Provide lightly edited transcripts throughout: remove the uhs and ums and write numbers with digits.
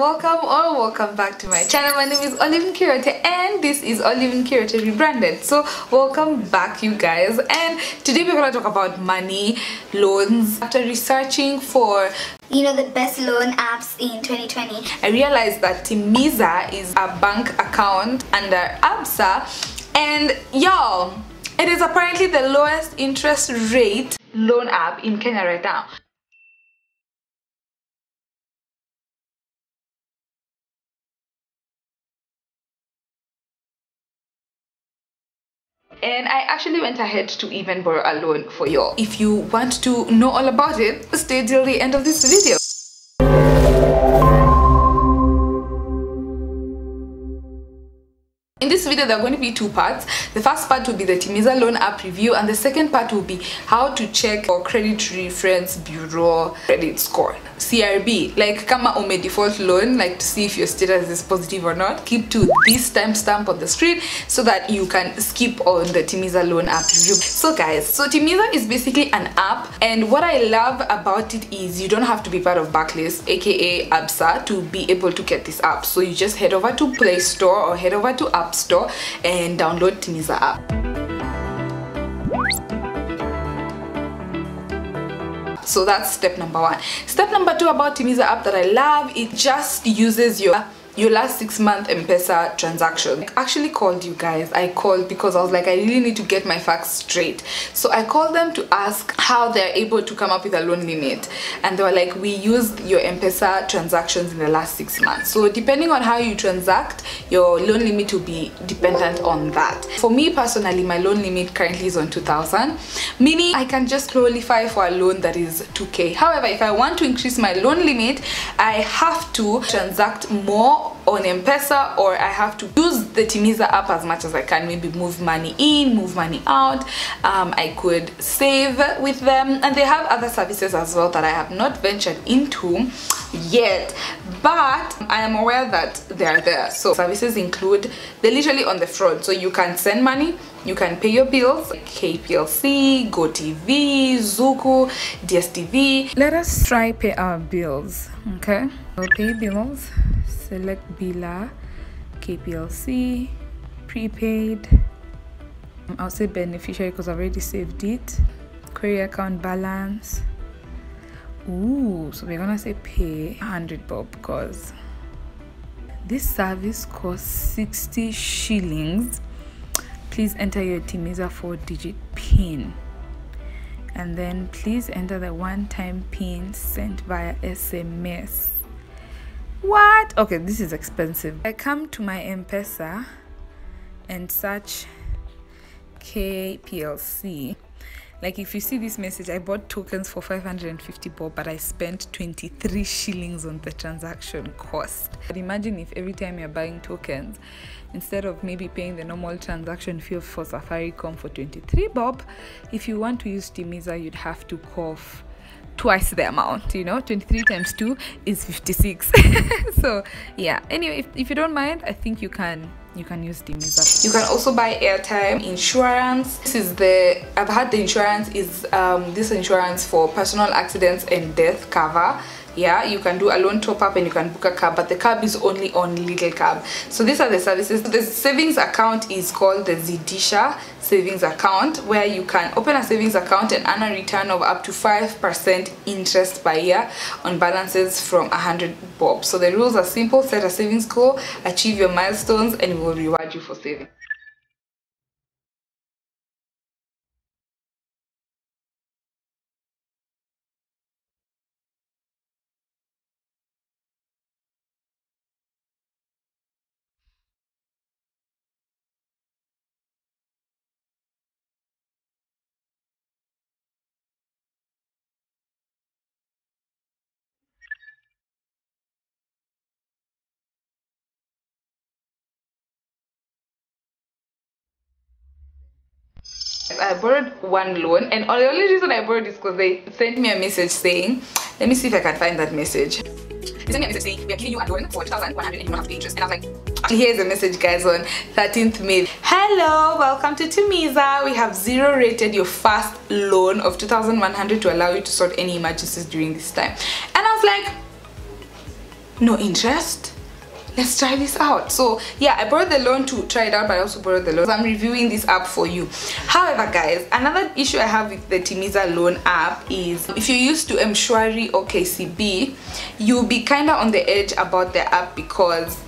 welcome back to my channel. My name is Olive Kirete and this is Olive Kirete rebranded. So welcome back, you guys, and today we're going to talk about money, loans. After researching for the best loan apps in 2020, I realized that TIMIZA is a bank account under ABSA, and y'all, it is apparently the lowest interest rate loan app in Kenya right now. And I actually went ahead to even borrow a loan for y'all. If you want to know all about it, stay till the end of this video. In this video, there are going to be two parts. The first part will be the TIMIZA loan app review, and the second part will be how to check your credit reference bureau credit score, CRB. Like, kama ume default loan, like to see if your status is positive or not, keep to this timestamp on the screen so that you can skip on the TIMIZA loan app review. So guys, so TIMIZA is basically an app, and what I love about it is you don't have to be part of Backlist, aka ABSA, to be able to get this app. So you just head over to Play Store or head over to App Store and download TIMIZA app. So that's step number one. Step number two about TIMIZA app that I love, it just uses your last 6-month M-Pesa transaction. I actually called you guys. I called because I was like, I really need to get my facts straight. So I called them to ask how they're able to come up with a loan limit, and they were like, we used your M-Pesa transactions in the last 6 months. So depending on how you transact, your loan limit will be dependent on that. For me personally, my loan limit currently is on 2,000, meaning I can just qualify for a loan that is 2K. However, if I want to increase my loan limit, I have to transact more on M-Pesa, or I have to use the TIMIZA app as much as I can. Maybe move money in, move money out. I could save with them, and they have other services as well that I have not ventured into yet, but I am aware that they are there. So services include, they're literally on the front, so you can send money, you can pay your bills, KPLC, GoTV, Zuku, DSTV. Let us try pay our bills. Okay, we'll pay bills. Select Bila, KPLC, prepaid. I'll say beneficiary because I've already saved it. Query account balance. Ooh, so we're gonna say pay 100 bob because this service costs 60 shillings. Please enter your TIMIZA 4-digit PIN, and then please enter the one-time PIN sent via SMS. What? Okay, this is expensive. I come to my M-Pesa and search KPLC. Like, if you see this message, I bought tokens for 550 bob, but I spent 23 shillings on the transaction cost. But imagine if every time you're buying tokens, instead of maybe paying the normal transaction fee for Safaricom for 23 bob, if you want to use TIMIZA, you'd have to cough twice the amount. 23 times 2 is 56. So yeah, anyway, if you don't mind, I think you can use TIMIZA. You can also buy airtime, insurance. I've had the insurance is this insurance for personal accidents and death cover. Yeah, you can do a loan top up and you can book a cab, but the cab is only on Little Cab. So these are the services. The savings account is called the Zidisha savings account, where you can open a savings account and earn a return of up to 5% interest per year on balances from 100 bob. So the rules are simple: set a savings goal, achieve your milestones, and it will reward you for saving. I borrowed one loan, and the only reason I borrowed is because they sent me a message saying, let me see if I can find that message. They sent me a message saying, we are giving you a loan for 2,100 and you don't have to pay interest. And I was like, here's a message, guys, on 13th May. Hello, welcome to TIMIZA. We have 0 rated your first loan of 2,100 to allow you to sort any emergencies during this time. And I was like, no interest. Let's try this out. So yeah, I borrowed the loan to try it out, but I also borrowed the loan. So I'm reviewing this app for you. However, guys, another issue I have with the TIMIZA loan app is if you're used to Mshwari or KCB, you'll be kind of on the edge about the app because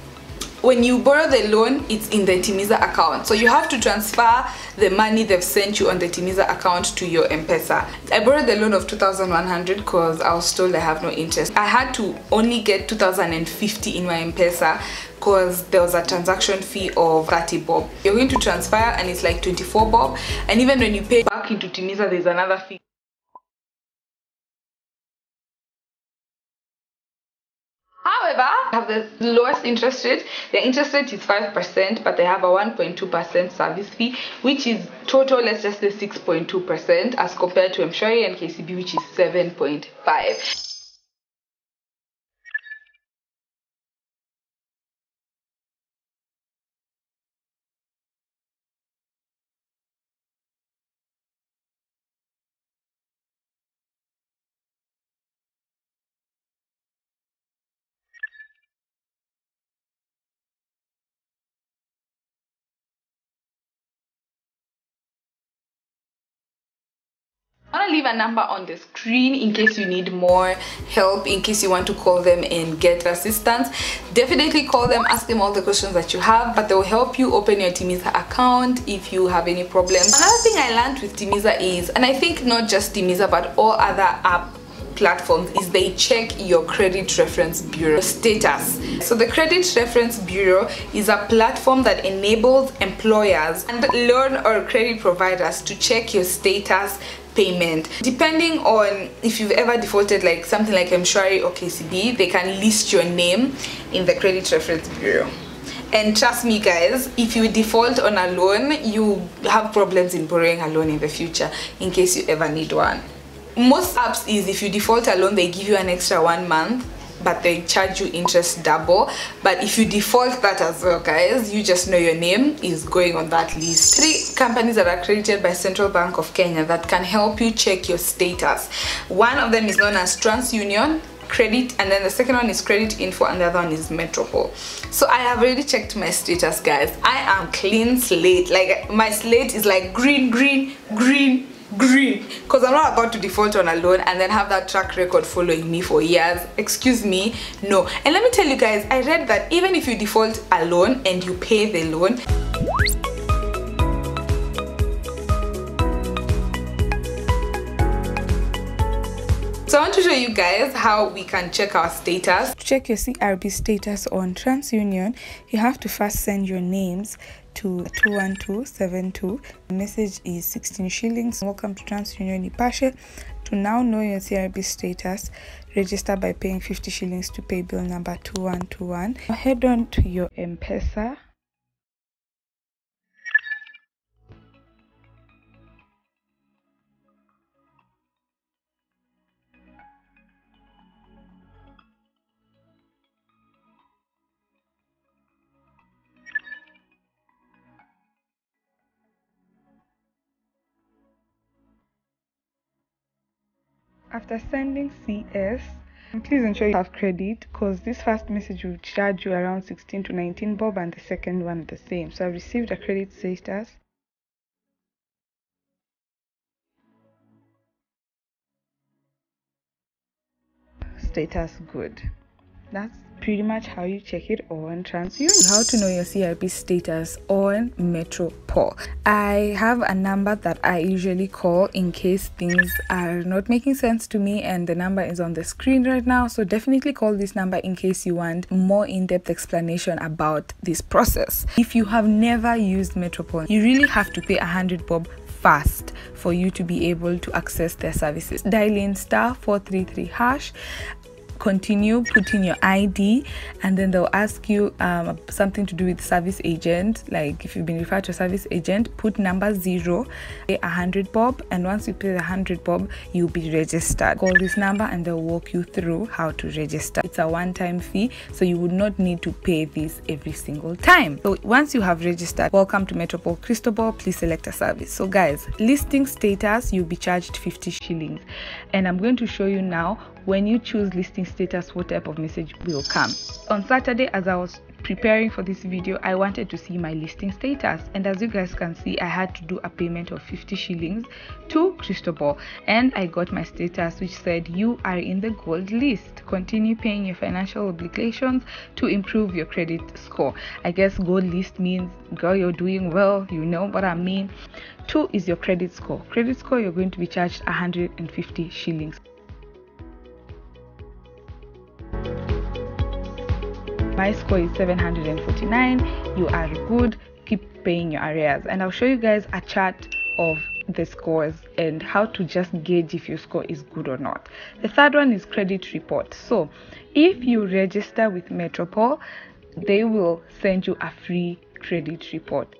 when you borrow the loan, it's in the TIMIZA account. So you have to transfer the money they've sent you on the TIMIZA account to your M-Pesa. I borrowed the loan of 2,100 because I was told I have no interest. I had to only get 2,050 in my M-Pesa because there was a transaction fee of 30 bob. You're going to transfer and it's like 24 bob. And even when you pay back into TIMIZA, there's another fee. However, I have the lowest interest rate. The interest rate is 5%, but they have a 1.2% service fee, which is total, let's just say 6.2% as compared to Mshwari and KCB, which is 7.5%. I'm gonna leave a number on the screen in case you need more help, in case you want to call them and get assistance. Definitely call them, ask them all the questions that you have, but they'll help you open your TIMIZA account if you have any problems. Another thing I learned with TIMIZA is, and I think not just TIMIZA but all other app platforms, is they check your credit reference bureau status. So the credit reference bureau is a platform that enables employers and loan or credit providers to check your status payment. Depending on if you've ever defaulted, like something like Mshwari or KCB, they can list your name in the credit reference bureau. And trust me guys, if you default on a loan, you have problems in borrowing a loan in the future in case you ever need one. Most apps is if you default a loan, they give you an extra 1 month, but they charge you interest double. But if you default that as well, guys, you just know your name is going on that list. 3 companies that are accredited by Central Bank of Kenya that can help you check your status. One of them is known as TransUnion Credit, and then the second one is Credit Info, and the other one is Metropole. So I have already checked my status, guys. I am clean slate. Like my slate is like green, because I'm not about to default on a loan and then have that track record following me for years. Excuse me, no. And let me tell you guys, I read that even if you default a loan and you pay the loan, so I want to show you guys how we can check our status. To check your CRB status on TransUnion, you have to first send your names to 21272. The message is 16 shillings. Welcome to TransUnion Ipashe. To now know your CRB status, register by paying 50 shillings to pay bill number 2121. Head on to your M-Pesa. After sending CS, please ensure you have credit, because this first message will charge you around 16 to 19 bob and the second one the same. So I've received a credit status. Status good. That's pretty much how you check it on TransUnion. How to know your CRB status on Metropole. I have a number that I usually call in case things are not making sense to me, and the number is on the screen right now. So definitely call this number in case you want more in-depth explanation about this process. If you have never used Metropole, you really have to pay 100 bob fast for you to be able to access their services. Dial in *433#. Continue, put in your ID, and then they'll ask you something to do with service agent. Like if you've been referred to a service agent, put number 0, pay 100 bob, and once you pay the 100 bob, you'll be registered. Call this number and they'll walk you through how to register. It's a one-time fee, so you would not need to pay this every single time. So once you have registered, welcome to Metropole Cristobal, please select a service. So guys, listing status, you'll be charged 50 shillings, and I'm going to show you now when you choose listing status, what type of message will come. On Saturday, as I was preparing for this video, I wanted to see my listing status, and as you guys can see, I had to do a payment of 50 shillings to Cristobal, and I got my status which said you are in the gold list. Continue paying your financial obligations to improve your credit score. I guess gold list means, girl, you're doing well, you know what I mean. 2 is your credit score. Credit score, you're going to be charged 150 shillings. My score is 749. You are good. Keep paying your arrears, and I'll show you guys a chart of the scores and how to just gauge if your score is good or not. The third one is credit report. So if you register with Metropole, they will send you a free credit report.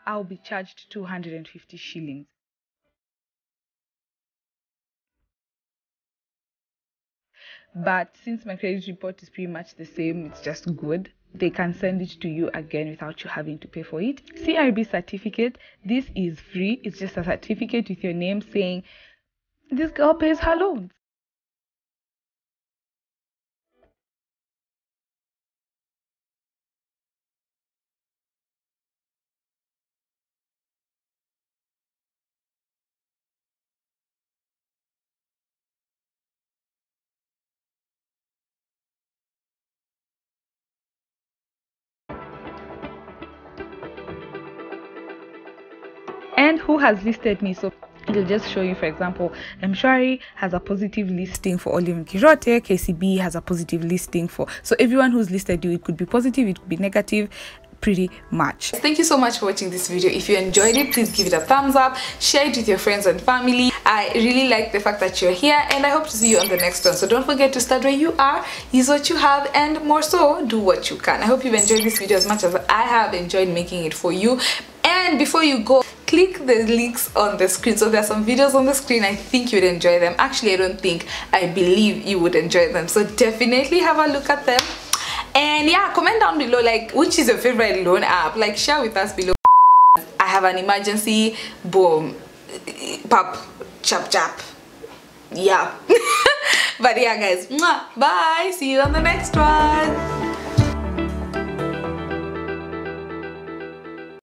I'll be charged 250 shillings. But since my credit report is pretty much the same, it's just good, they can send it to you again without you having to pay for it. CRB certificate, this is free. It's just a certificate with your name saying this girl pays her loans. And who has listed me? So it'll just show you, for example, Mshwari has a positive listing for Olive Girote, KCB has a positive listing for, so everyone who's listed you, it could be positive, it could be negative, pretty much. Thank you so much for watching this video. If you enjoyed it, please give it a thumbs up, share it with your friends and family. I really like the fact that you're here, and I hope to see you on the next one. So don't forget to start where you are, use what you have, and more so, do what you can. I hope you've enjoyed this video as much as I have enjoyed making it for you. And before you go, click the links on the screen. So there are some videos on the screen. I think you would enjoy them. Actually, I don't think, I believe you would enjoy them. So definitely have a look at them. And yeah, comment down below, like, which is your favorite loan app? Like, share with us below. I have an emergency, boom, pop, chap chap, yeah. But yeah guys, bye, see you on the next one.